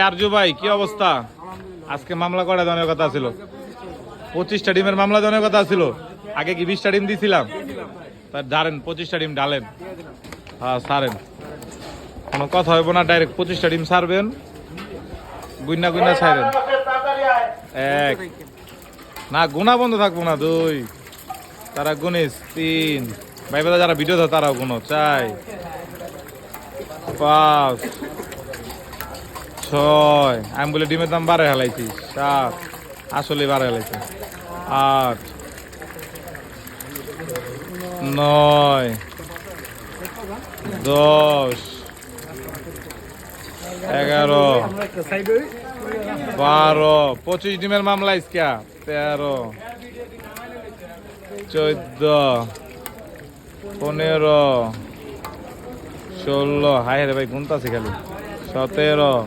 আরজু ভাই কি অবস্থা? আজকে মামলা করা দেওয়ার কথা ছিল, 25টা ডিমের মামলা দেওয়ার কথা ছিল। আগে কি 20টা ডিম দিছিলাম? তা ডালেন 25টা ডিম ডালেন। হ্যাঁ সারেন, কোনো কথা হইব না, ডাইরেক্ট 25টা ডিম সারবেন, গুইনা গুইনা ছাইরেন। এক না, গুণা বন্ধ থাকবো না। 2 তারা গুনিস। 3 ভাই বেদা যারা ভিডিও দেয় তারাও গুনো। 4 5 6 আমি বলে ডিমের দাম বাড়ে হেলাইছি। 7 আসলে বাড়ে হেলাইছি। 8 9 10 11 12 25 ডিমের মামলা ইসকা। 13 14 15 16 হায় রে ভাই গুনতাছি খালি। 17